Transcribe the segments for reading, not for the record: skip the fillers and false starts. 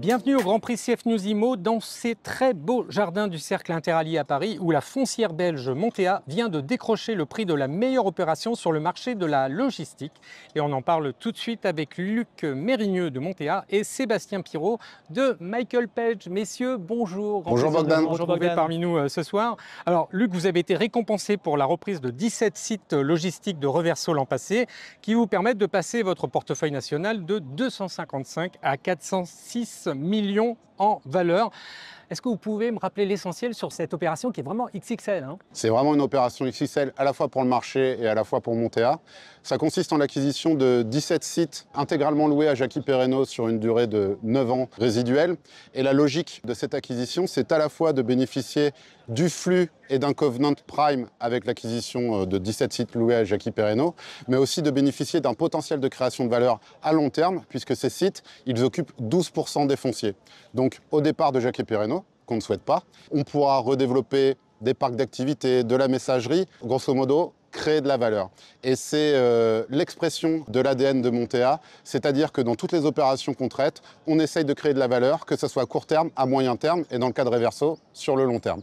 Bienvenue au Grand Prix CF News IMO dans ces très beaux jardins du Cercle Interallié à Paris où la foncière belge Montea vient de décrocher le prix de la meilleure opération sur le marché de la logistique. Et on en parle tout de suite avec Luc Mérigneux de Montea et Sébastien Pirot de Michael Page. Messieurs, bonjour. Bonjour Bogdan. Bonjour Bogdan. Parmi nous ce soir. Alors Luc, vous avez été récompensé pour la reprise de 17 sites logistiques de Reverso l'an passé qui vous permettent de passer votre portefeuille national de 255 à 406 millions en valeur. Est-ce que vous pouvez me rappeler l'essentiel sur cette opération qui est vraiment XXL hein? C'est vraiment une opération XXL à la fois pour le marché et à la fois pour Montea. Ça consiste en l'acquisition de 17 sites intégralement loués à Jackie Perreno sur une durée de 9 ans résiduelle. Et la logique de cette acquisition, c'est à la fois de bénéficier du flux et d'un covenant prime avec l'acquisition de 17 sites loués à Jackie Perreno, mais aussi de bénéficier d'un potentiel de création de valeur à long terme, puisque ces sites, ils occupent 12% des fonciers. Donc au départ de Jackie Perreno, qu'on ne souhaite pas, on pourra redévelopper des parcs d'activités, de la messagerie, grosso modo, créer de la valeur. Et c'est l'expression de l'ADN de Montea, c'est-à-dire que dans toutes les opérations qu'on traite, on essaye de créer de la valeur, que ce soit à court terme, à moyen terme et dans le cas de Reverso, sur le long terme.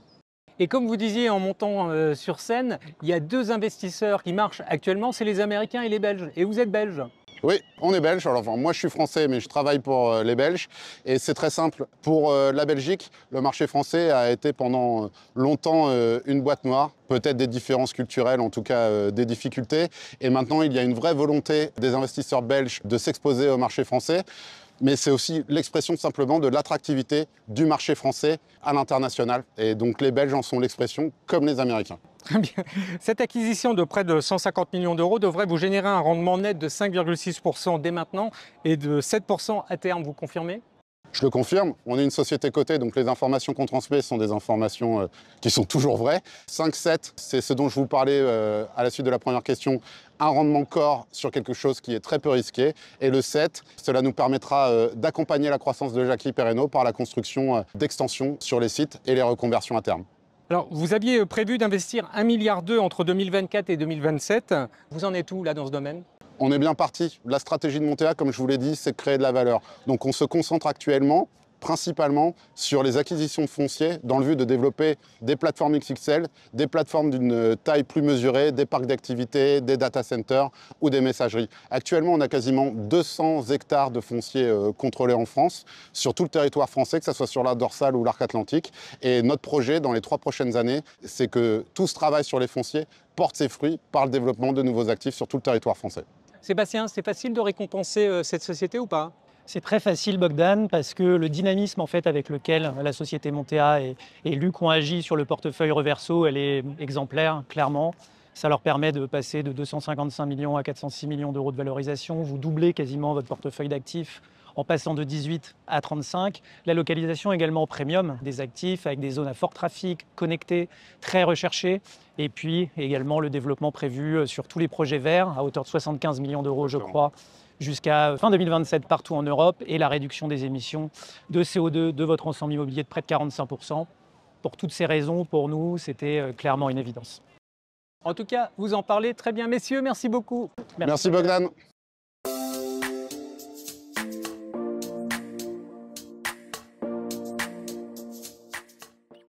Et comme vous disiez en montant sur scène, il y a deux investisseurs qui marchent actuellement, c'est les Américains et les Belges. Et vous êtes belge? Oui, on est belge. Alors, enfin, moi, je suis français, mais je travaille pour les Belges. Et c'est très simple. Pour la Belgique, le marché français a été pendant longtemps une boîte noire. Peut-être des différences culturelles, en tout cas des difficultés. Et maintenant, il y a une vraie volonté des investisseurs belges de s'exposer au marché français. Mais c'est aussi l'expression simplement de l'attractivité du marché français à l'international. Et donc les Belges en sont l'expression, comme les Américains. Très bien. Cette acquisition de près de 150 millions d'euros devrait vous générer un rendement net de 5,6% dès maintenant et de 7% à terme, vous confirmez ? Je le confirme, on est une société cotée, donc les informations qu'on transmet sont des informations qui sont toujours vraies. 5,7, c'est ce dont je vous parlais à la suite de la première question, un rendement core sur quelque chose qui est très peu risqué. Et le 7, cela nous permettra d'accompagner la croissance de Jackie Perreno par la construction d'extensions sur les sites et les reconversions à terme. Alors, vous aviez prévu d'investir 1,2 milliard entre 2024 et 2027. Vous en êtes où là dans ce domaine ? On est bien parti. La stratégie de Montea, comme je vous l'ai dit, c'est de créer de la valeur. Donc on se concentre actuellement principalement sur les acquisitions de fonciers dans le but de développer des plateformes XXL, des plateformes d'une taille plus mesurée, des parcs d'activités, des data centers ou des messageries. Actuellement, on a quasiment 200 hectares de fonciers contrôlés en France, sur tout le territoire français, que ce soit sur l'arc dorsal ou l'arc atlantique. Et notre projet, dans les 3 prochaines années, c'est que tout ce travail sur les fonciers porte ses fruits par le développement de nouveaux actifs sur tout le territoire français. Sébastien, c'est facile de récompenser cette société ou pas ? C'est très facile, Bogdan, parce que le dynamisme en fait, avec lequel la société Montea et Luc ont agi sur le portefeuille Reverso, elle est exemplaire, clairement. Ça leur permet de passer de 255 millions à 406 millions d'euros de valorisation. Vous doublez quasiment votre portefeuille d'actifs en passant de 18 à 35. La localisation également premium des actifs avec des zones à fort trafic, connectées, très recherchées. Et puis également le développement prévu sur tous les projets verts à hauteur de 75 millions d'euros, je crois, jusqu'à fin 2027 partout en Europe et la réduction des émissions de CO2 de votre ensemble immobilier de près de 45%. Pour toutes ces raisons, pour nous, c'était clairement une évidence. En tout cas, vous en parlez très bien, messieurs. Merci beaucoup. Merci Bogdan.